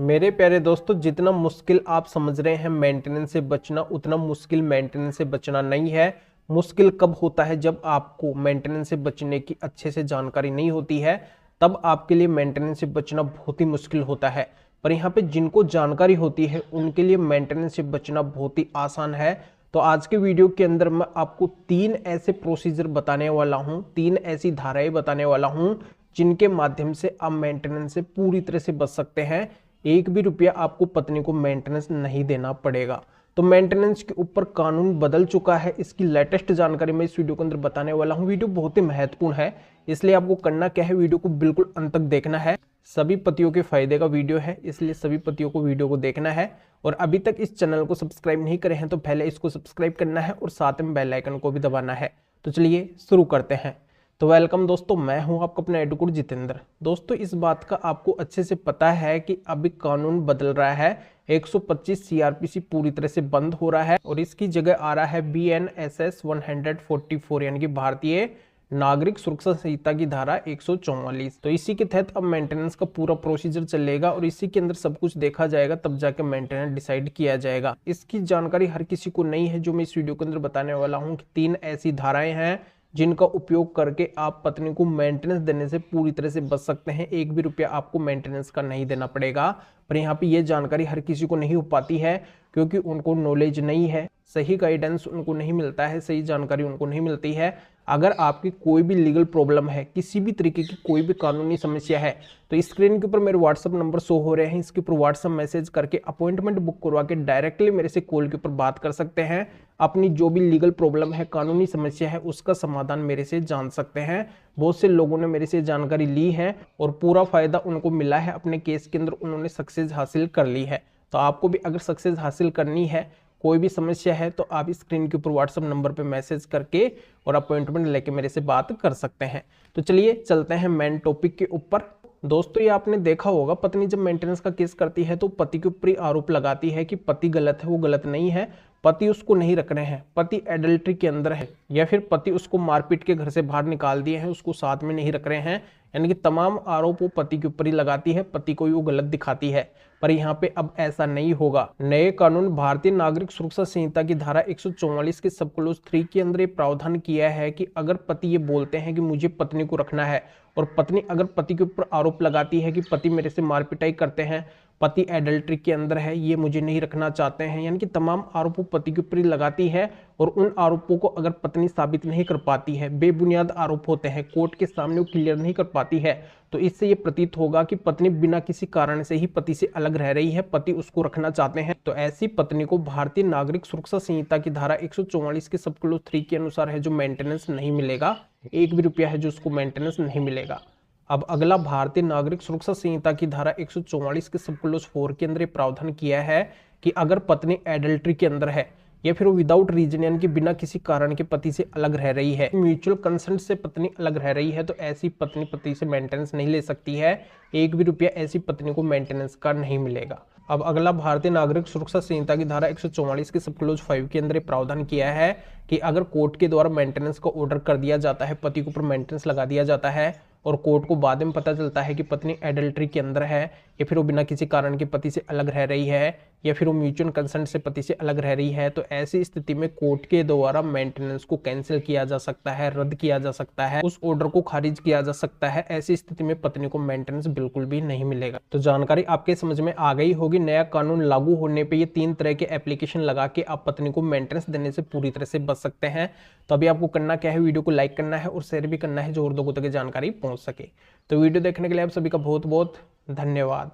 मेरे प्यारे दोस्तों, जितना मुश्किल आप समझ रहे हैं मेंटेनेंस से बचना, उतना मुश्किल मेंटेनेंस से बचना नहीं है। मुश्किल कब होता है? जब आपको मेंटेनेंस से बचने की अच्छे से जानकारी नहीं होती है, तब आपके लिए मेंटेनेंस से बचना बहुत ही मुश्किल होता है। पर यहाँ पे जिनको जानकारी होती है उनके लिए मेंटेनेंस से बचना बहुत ही आसान है। तो आज के वीडियो के अंदर मैं आपको 3 ऐसे प्रोसीजर बताने वाला हूँ, 3 ऐसी धाराएं बताने वाला हूँ जिनके माध्यम से आप मेंटेनेंस से पूरी तरह से बच सकते हैं। एक भी रुपया आपको पत्नी को मेंटेनेंस नहीं देना पड़ेगा। तो मेंटेनेंस के ऊपर कानून बदल चुका है, इसकी लेटेस्ट जानकारी मैं इस वीडियो के अंदर बताने वाला हूं। वीडियो बहुत ही महत्वपूर्ण है, इसलिए आपको करना क्या है, वीडियो को बिल्कुल अंत तक देखना है। सभी पतियों के फायदे का वीडियो है, इसलिए सभी पतियों को वीडियो को देखना है। और अभी तक इस चैनल को सब्सक्राइब नहीं करे हैं तो पहले इसको सब्सक्राइब करना है और साथ में बेल आइकन को भी दबाना है। तो चलिए शुरू करते हैं। तो वेलकम दोस्तों, मैं हूं आपका अपना एडवोकेट जितेंद्र। दोस्तों, इस बात का आपको अच्छे से पता है कि अभी कानून बदल रहा है। 125 सीआरपीसी पूरी तरह से बंद हो रहा है और इसकी जगह आ रहा है बीएनएसएस 144 यानी कि भारतीय नागरिक सुरक्षा संहिता की धारा 144। तो इसी के तहत अब मेंटेनेंस का पूरा प्रोसीजर चलेगा और इसी के अंदर सब कुछ देखा जाएगा, तब जाके मेंटेनेंस डिसाइड किया जाएगा। इसकी जानकारी हर किसी को नहीं है जो मैं इस वीडियो के अंदर बताने वाला हूँ कि 3 ऐसी धाराएं हैं जिनका उपयोग करके आप पत्नी को मेंटेनेंस देने से पूरी तरह से बच सकते हैं। एक भी रुपया आपको मेंटेनेंस का नहीं देना पड़ेगा। पर यहाँ पे ये जानकारी हर किसी को नहीं हो पाती है क्योंकि उनको नॉलेज नहीं है, सही गाइडेंस उनको नहीं मिलता है, सही जानकारी उनको नहीं मिलती है। अगर आपकी कोई भी लीगल प्रॉब्लम है, किसी भी तरीके की कोई भी कानूनी समस्या है, तो स्क्रीन के ऊपर मेरे व्हाट्सअप नंबर शो हो रहे हैं, इसके ऊपर व्हाट्सअप मैसेज करके अपॉइंटमेंट बुक करवा के डायरेक्टली मेरे से कॉल के ऊपर बात कर सकते हैं। अपनी जो भी लीगल प्रॉब्लम है, कानूनी समस्या है, उसका समाधान मेरे से जान सकते हैं। बहुत से लोगों ने मेरे से जानकारी ली है और पूरा फायदा उनको मिला है, अपने केस के अंदर उन्होंने सक्सेस हासिल कर ली है। तो आपको भी अगर सक्सेस हासिल करनी है, कोई भी समस्या है, तो आप स्क्रीन के ऊपर व्हाट्सएप नंबर पे मैसेज करके और अपॉइंटमेंट लेके मेरे से बात कर सकते हैं। तो चलिए चलते हैं मेन टॉपिक के ऊपर। दोस्तों, ये आपने देखा होगा, पत्नी जब मेंटेनेंस का केस करती है तो पति के ऊपर आरोप लगाती है कि पति गलत है। वो गलत नहीं है, पति उसको नहीं रख रहे हैं, पति एडल्ट्री के अंदर है, या फिर पति उसको मारपीट के घर से बाहर निकाल दिए हैं, उसको साथ में नहीं रख रहे हैं। यानी कि तमाम आरोप वो पति के ऊपर ही लगाती है, पति को ही वो गलत दिखाती है। पर यहाँ पे अब ऐसा नहीं होगा। नए कानून भारतीय नागरिक सुरक्षा संहिता की धारा 144 के सब क्लोज 3 के अंदर ये प्रावधान किया है कि अगर पति ये बोलते हैं कि मुझे पत्नी को रखना है और पत्नी अगर पति के ऊपर आरोप लगाती है कि पति मेरे से मारपिटाई करते हैं, पति एडल्ट्री के अंदर है, ये मुझे नहीं रखना चाहते हैं, यानी कि तमाम आरोपों पति के ऊपर लगाती है। और उन आरोपों को अगर पत्नी साबित नहीं कर पाती है, बेबुनियाद आरोप होते हैं, कोर्ट के सामने वो क्लियर नहीं कर पाती है, तो इससे ये प्रतीत होगा कि पत्नी बिना किसी कारण से ही पति से अलग रह रही है, पति उसको रखना चाहते हैं। तो ऐसी पत्नी को भारतीय नागरिक सुरक्षा संहिता की धारा 144 के सब क्लोज 3 के अनुसार है जो मेंटेनेंस नहीं मिलेगा, एक भी रुपया है जो उसको मेंटेनेंस नहीं मिलेगा। अब अगला, भारतीय नागरिक सुरक्षा संहिता की धारा 144 के सब क्लोज 4 के अंदर प्रावधान किया है कि अगर पत्नी एडल्ट्री के अंदर है या फिर वो विदाउट रीजन यानी कि बिना किसी कारण के पति से अलग रह रही है, म्यूचुअल कंसेंट से पत्नी अलग रह रही है, तो ऐसी पत्नी पति से मेंटेनेंस नहीं ले सकती है। एक भी रुपया ऐसी पत्नी को मेंटेनेंस का नहीं मिलेगा। अब अगला, भारतीय नागरिक सुरक्षा संहिता की धारा 144 के सब क्लोज 5 के अंदर प्रावधान किया है कि अगर कोर्ट के द्वारा मेंटेनेंस का ऑर्डर कर दिया जाता है, पति के ऊपर मेंटेनेंस लगा दिया जाता है और कोर्ट को बाद में पता चलता है कि पत्नी एडल्ट्री के अंदर है या फिर वो बिना किसी कारण के पति से अलग रह रही है या फिर वो म्यूचुअल कंसेंट से पति से अलग रह रही है, तो ऐसी स्थिति में कोर्ट के द्वारा मेंटेनेंस को कैंसिल किया जा सकता है, रद्द किया जा सकता है, उस ऑर्डर को खारिज किया जा सकता है। ऐसी स्थिति में पत्नी को मेंटेनेंस बिल्कुल भी नहीं मिलेगा। तो जानकारी आपके समझ में आ गई होगी। नया कानून लागू होने पर ये 3 तरह के एप्लीकेशन लगा के आप पत्नी को मेंटेनेंस देने से पूरी तरह से बच सकते हैं। तो अभी आपको करना क्या है, वीडियो को लाइक करना है और शेयर भी करना है जो और लोगों तक जानकारी पहुंच सके। तो वीडियो देखने के लिए आप सभी का बहुत बहुत धन्यवाद।